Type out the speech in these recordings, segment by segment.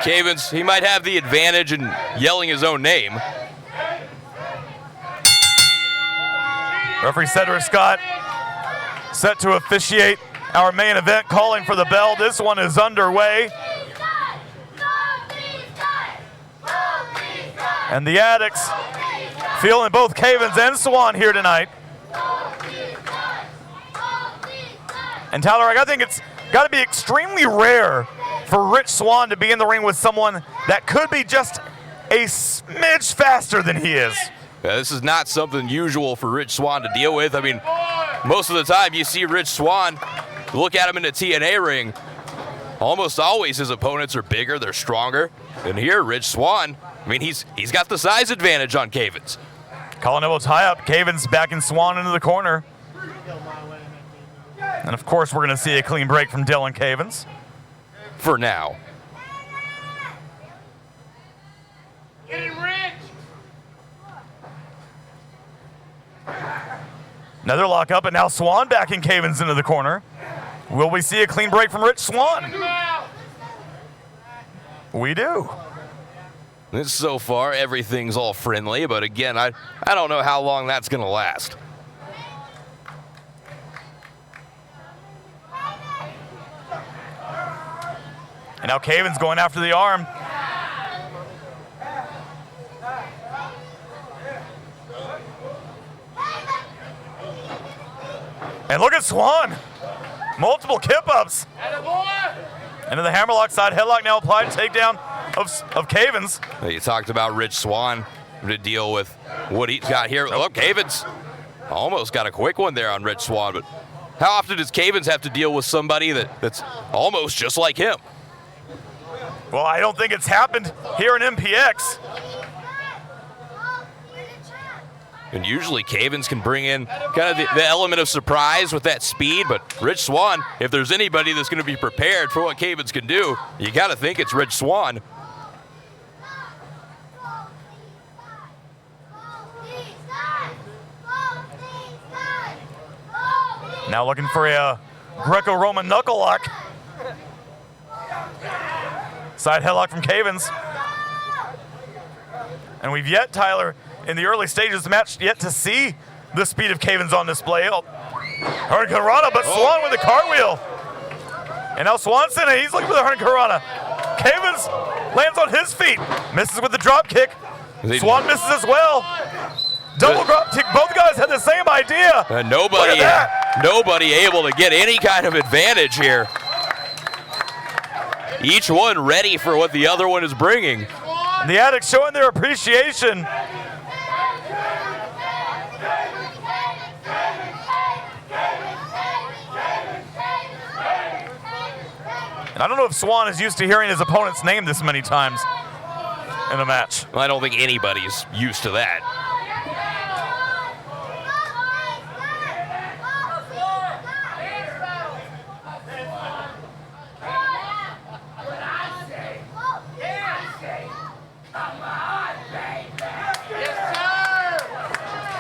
Cavens, he might have the advantage in yelling his own name. Referee Cedric Scott set to officiate our main event, calling for the bell. This one is underway. And the Addicts feeling both Cavens and Swann here tonight. And Tyler, I think it's got to be extremely rare for Rich Swann to be in the ring with someone that could be just a smidge faster than he is. Yeah, this is not something usual for Rich Swann to deal with. I mean, most of the time you see Rich Swann, look at him in a TNA ring, almost always his opponents are bigger, they're stronger. And here, Rich Swann, I mean, he's got the size advantage on Cavens. Colin elbow tie up, Cavens backing Swann into the corner. And of course, we're going to see a clean break from Delynn Cavens. For now. Get him, Rich! Another lock up, and now Swann backing Cavens into the corner. Will we see a clean break from Rich Swann? We do. So far, everything's all friendly, but again, I don't know how long that's going to last. And now Cavens going after the arm. And look at Swann. Multiple kip-ups. Into the hammerlock side headlock now applied. Takedown of Cavens. You talked about Rich Swann to deal with what he's got here. Look, Cavens almost got a quick one there on Rich Swann, but how often does Cavens have to deal with somebody that's almost just like him? Well, I don't think it's happened here in MPX. And usually Cavens can bring in kind of the element of surprise with that speed, but Rich Swann, if there's anybody that's going to be prepared for what Cavens can do, you got to think it's Rich Swann. Now looking for a Greco-Roman knuckle lock. Side headlock from Cavens. And we've yet, Tyler, in the early stages of the match, yet to see the speed of Cavens on display. Hurricane Rana, but Swann with the cartwheel. And now Swanson, he's looking for the Hurricane Rana. Cavens lands on his feet, misses with the drop kick. Swann misses as well. Double drop kick, both guys had the same idea. Nobody able to get any kind of advantage here. Each one ready for what the other one is bringing. And the Addicts showing their appreciation. And I don't know if Swann is used to hearing his opponent's name this many times in a match. Well, I don't think anybody's used to that.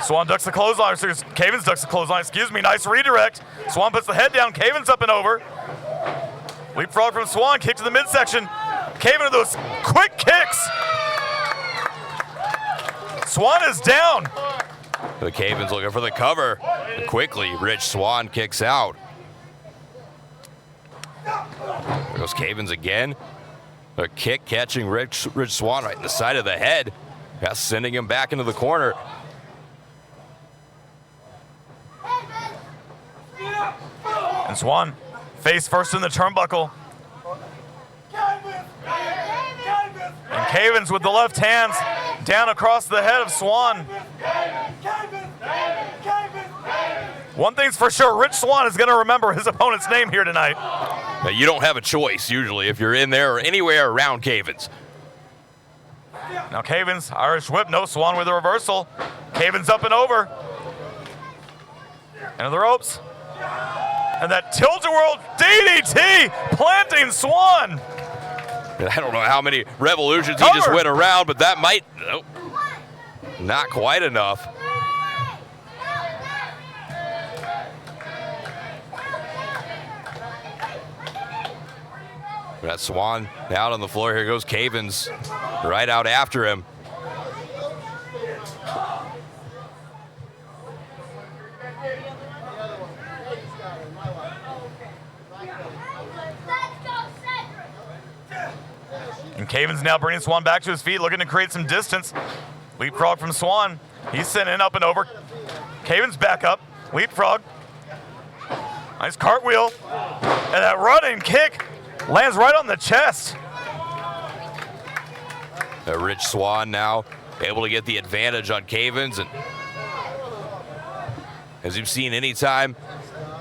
Swann ducks the clothesline. Cavens ducks the clothesline. Excuse me. Nice redirect. Swann puts the head down. Cavens up and over. Leapfrog from Swann. Kick to the midsection. Cavens with those quick kicks. Swann is down. The Cavens looking for the cover. Quickly, Rich Swann kicks out. There goes Cavens again. A kick catching Rich Swann right in the side of the head. That's sending him back into the corner. And Swann face first in the turnbuckle. And Cavens with the left hands down across the head of Swann. One thing's for sure, Rich Swann is going to remember his opponent's name here tonight. Now, you don't have a choice usually if you're in there or anywhere around Cavens. Now Cavens, Irish whip, no, Swann with a reversal. Cavens up and over. Into the ropes. And that tilt-a-whirl DDT planting Swann. I don't know how many revolutions he just went around, but that might, nope, not quite enough. We got Swann out on the floor. Here goes Cavens right out after him. And Cavens now bringing Swann back to his feet, looking to create some distance. Leapfrog from Swann. He's sending up and over. Cavens back up. Leapfrog. Nice cartwheel. And that running kick lands right on the chest. Rich Swann now able to get the advantage on Cavens. And as you've seen, anytime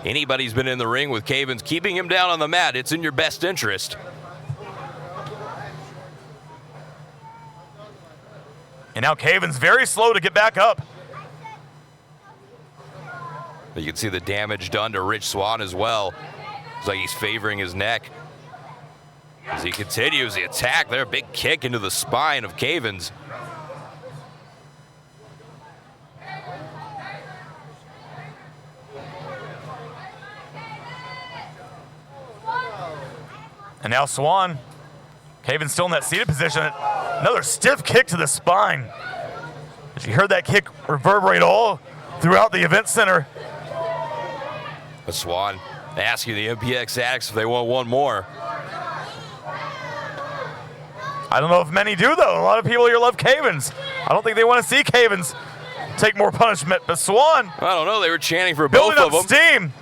anybody's been in the ring with Cavens, keeping him down on the mat, it's in your best interest. And now Cavens very slow to get back up. You can see the damage done to Rich Swann as well. It's like he's favoring his neck. As he continues the attack there, big kick into the spine of Cavens. And now Swann. Cavens still in that seated position. Another stiff kick to the spine. As you heard that kick reverberate all throughout the event center. But Swann asking the MPX addicts if they want one more. I don't know if many do, though. A lot of people here love Cavens. I don't think they want to see Cavens take more punishment. But Swann, I don't know. They were chanting for both building of them. up steam.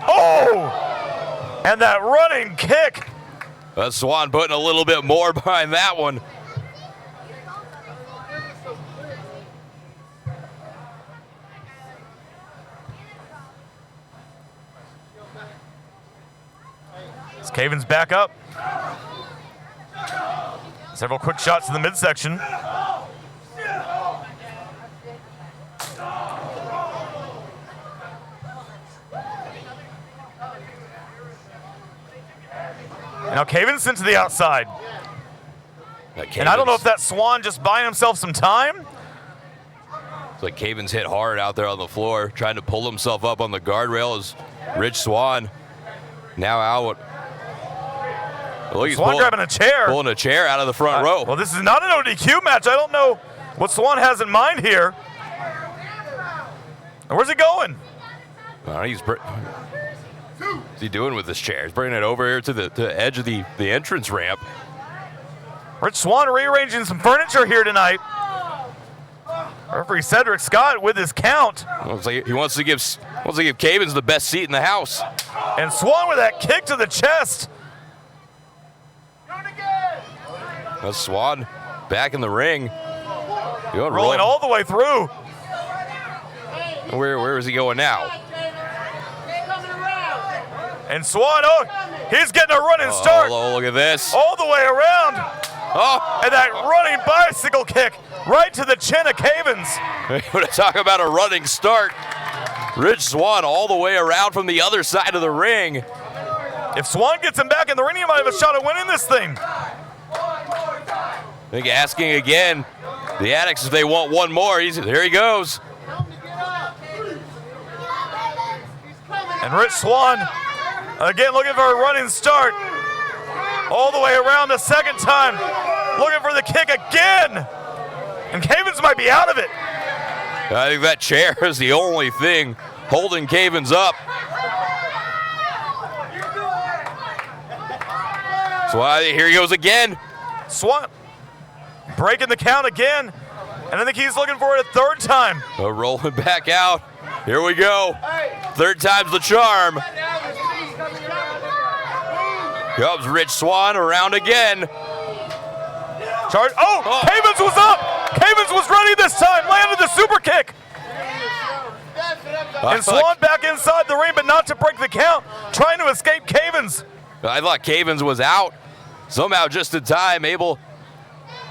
Oh! And that running kick. Swann putting a little bit more behind that one. As Cavens back up. Several quick shots in the midsection. Now Cavens into the outside. And I don't know if that's Swann just buying himself some time. It's like Cavens hit hard out there on the floor, trying to pull himself up on the guardrail as Rich Swann now out. Look, he's Swann grabbing a chair. Pulling a chair out of the front row. Well, this is not an ODQ match. I don't know what Swann has in mind here. Where's he going? What's he doing with this chair? He's bringing it over here to the edge of the entrance ramp. Rich Swann rearranging some furniture here tonight. Referee Cedric Scott with his count. Looks like he wants to give Cavens the best seat in the house. And Swann with that kick to the chest. That's Swann back in the ring. Rolling all the way through. Where is he going now? And Swann, he's getting a running start. Oh, look at this. All the way around. Oh. And that running bicycle kick right to the chin of Cavens. We're talking about a running start. Rich Swann all the way around from the other side of the ring. If Swann gets him back in the ring, he might have a shot at winning this thing. I think asking again, the addicts if they want one more. Here he goes. And Rich Swann, again looking for a running start. All the way around the second time. Looking for the kick again. And Cavens might be out of it. I think that chair is the only thing holding Cavens up. So here he goes again. Swann breaking the count again. And I think he's looking for it a third time. Rolling back out. Here we go. Third time's the charm. Comes Rich Swann around again. Charge. Oh, Cavens was up. Cavens was ready this time. Landed the super kick. And Swann back inside the ring, but not to break the count. Trying to escape Cavens. I thought Cavens was out. Somehow just in time, able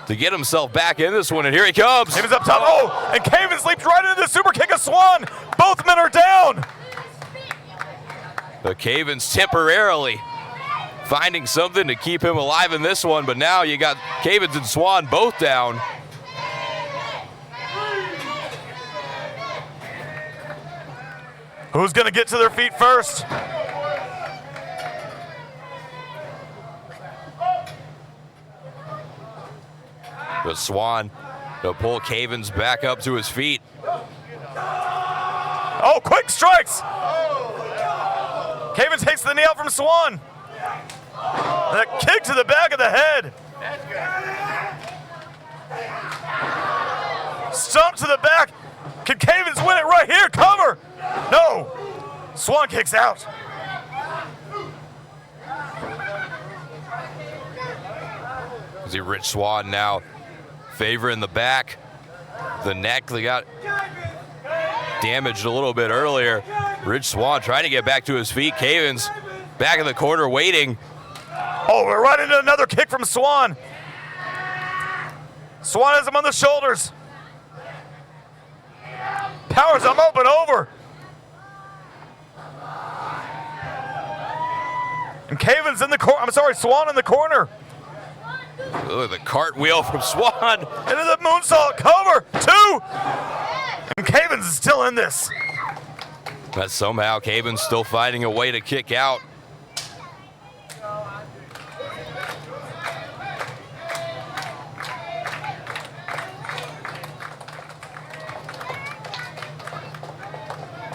to get himself back in this one, and here he comes. Cavens up top. Oh, and Cavens leaped right into the super kick of Swann. Both men are down. The Cavens temporarily finding something to keep him alive in this one, but now you got Cavens and Swann both down. Who's going to get to their feet first? But Swann to pull Cavens back up to his feet. Oh, quick strikes! Cavens takes the knee out from Swann. And a kick to the back of the head. Stomp to the back. Can Cavens win it right here? Cover! No! Swann kicks out. See Rich Swann now favoring the back. The neck, they got damaged a little bit earlier. Rich Swann trying to get back to his feet. Cavens back in the corner waiting. Oh, we're right into another kick from Swann. Swann has him on the shoulders. Powers him up and over. And Cavens in the corner. I'm sorry, Swann in the corner. Look at the cartwheel from Swann. Into the moonsault cover. 2. And Cavens is still in this. But somehow Cavens still finding a way to kick out.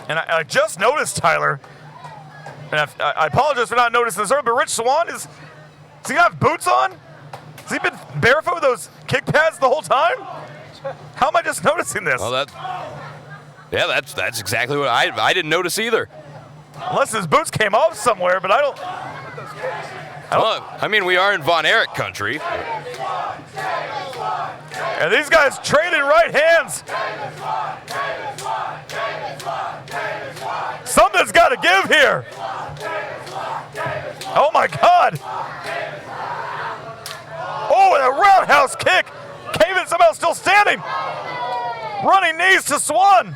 And I just noticed, Tyler, and I apologize for not noticing this earlier, but Rich Swann, does he have boots on? Has he been barefoot with those kick pads the whole time? How am I just noticing this? Well, that's exactly what I didn't notice either. Unless his boots came off somewhere, but I don't. Well, I mean, we are in Von Erich country. And these guys trading right hands. Something's got to give here. Oh my God. Oh, and a roundhouse kick. Cavens somehow still standing. Running knees to Swann.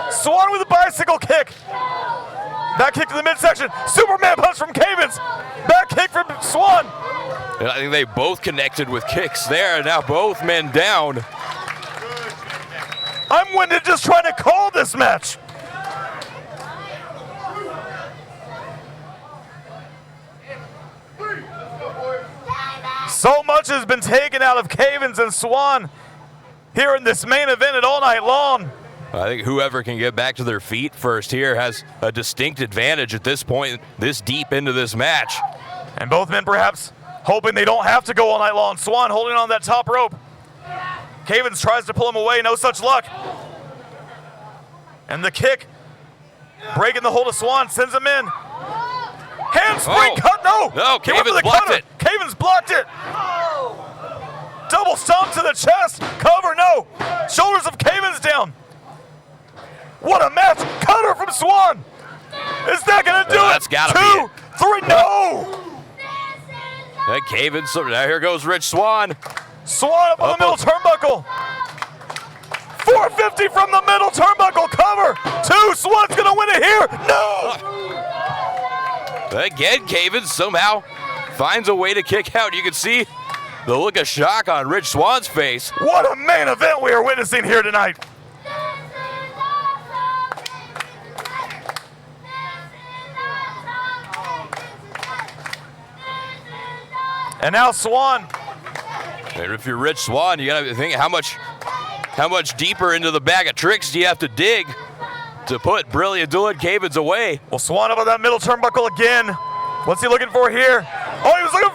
Swann with a bicycle kick. Back kick to the midsection. Superman punch from Cavens. Back kick from Swann. And I think they both connected with kicks there. Now both men down. I'm winded just trying to call this match. So much has been taken out of Cavens and Swann here in this main event at All Night Long. I think whoever can get back to their feet first here has a distinct advantage at this point, this deep into this match. And both men perhaps hoping they don't have to go all night long. Swann holding on that top rope. Cavens tries to pull him away, no such luck. And the kick, breaking the hold of Swann, sends him in. Handspring cut, no! No, He went Cavens for the blocked cutter. it. Cavens blocked it. Double stomp to the chest, cover, no. Shoulders of Cavens down. What a match, cutter from Swann. Is that gonna do it? That's gotta 2, be 3, no! That Cavens, now here goes Rich Swann. Swann up on the middle turnbuckle. 450 from the middle turnbuckle, cover. 2, Swann's gonna win it here. No! Again, Cavens somehow finds a way to kick out. You can see the look of shock on Rich Swann's face. What a main event we are witnessing here tonight. And now Swann. And if you're Rich Swann, you gotta think how much deeper into the bag of tricks do you have to dig to put brilliant Delynn Cavens away? Well, Swann up on that middle turnbuckle again. What's he looking for here? Oh, he was looking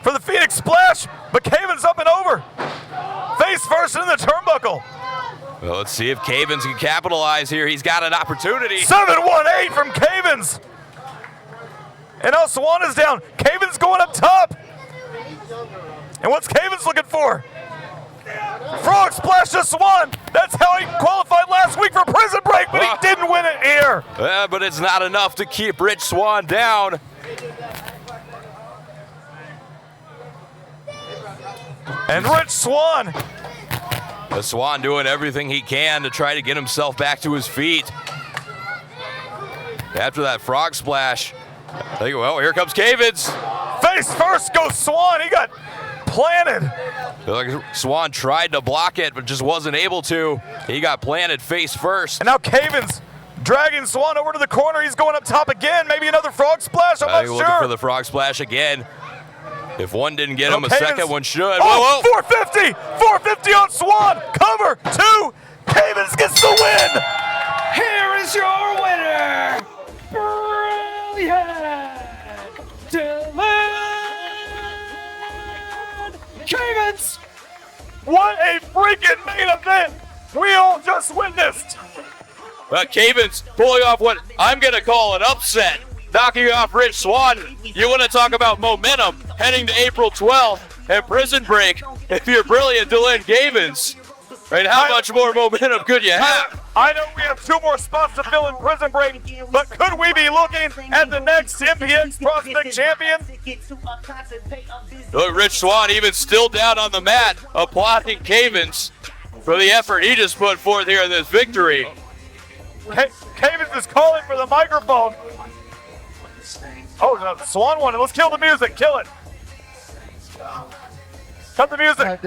for the Phoenix Splash, but Cavens up and over. Face first in the turnbuckle. Well, let's see if Cavens can capitalize here. He's got an opportunity. 7-1-8 from Cavens. And now Swann is down. Cavens going up top. And what's Cavens looking for? Frog splash to Swann. That's how he qualified last week for Prison Break, but he didn't win it here. But it's not enough to keep Rich Swann down. And Rich Swann. Swann doing everything he can to try to get himself back to his feet. After that frog splash, I think, well, here comes Cavens. Face first goes Swann. He got planted. Swann tried to block it, but just wasn't able to. He got planted face first. And now Cavens dragging Swann over to the corner. He's going up top again. Maybe another frog splash. I'm not Looking sure. for the frog splash again. If one didn't get him, a Cavens. second one should. Oh, Whoa, whoa. 450! 450 on Swann! Cover, 2! Cavens gets the win! Here is your winner, brilliant Delynn Cavens. What a freaking main event we all just witnessed! Cavens pulling off what I'm going to call an upset, knocking off Rich Swann. You want to talk about momentum heading to April 12th and Prison Break. If you're brilliant, Delynn Cavens, right? How much more momentum could you have? I know we have 2 more spots to fill in Prison Break, but could we be looking at the next MPX Prospect Champion? Look, Rich Swann even still down on the mat, applauding Cavens for the effort he just put forth here in this victory. Cavens is calling for the microphone. Oh, no, Swann won it. Let's kill the music. Kill it. Cut the music.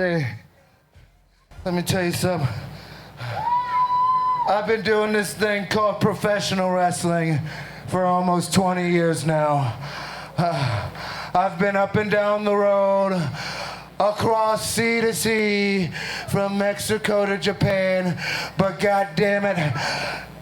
Let me tell you something. I've been doing this thing called professional wrestling for almost 20 years now. I've been up and down the road, across sea to sea, from Mexico to Japan, but God damn it,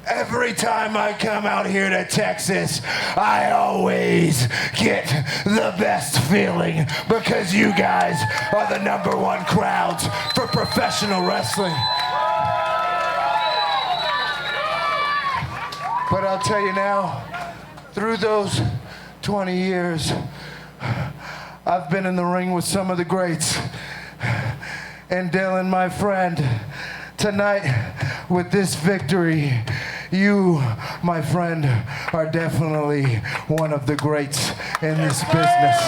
every time I come out here to Texas, I always get the best feeling because you guys are the #1 crowds for professional wrestling. But I'll tell you now, through those 20 years, I've been in the ring with some of the greats. And Delynn, my friend, tonight with this victory, you, my friend, are definitely one of the greats in this business.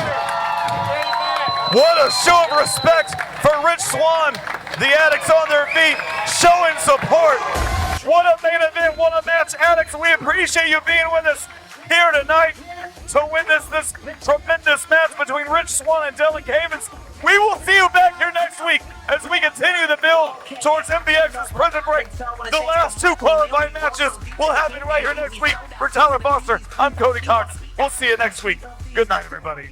What a show of respect for Rich Swann. The Addicts on their feet, showing support. What a main event, what a match, Addicts. We appreciate you being with us here tonight to witness this tremendous match between Rich Swann and Delynn Cavens. We will see you back here next week as we continue the build towards MPX's Prison Break. The last 2 qualifying matches will happen right here next week. For Tyler Foster, I'm Cody Cox. We'll see you next week. Good night, everybody.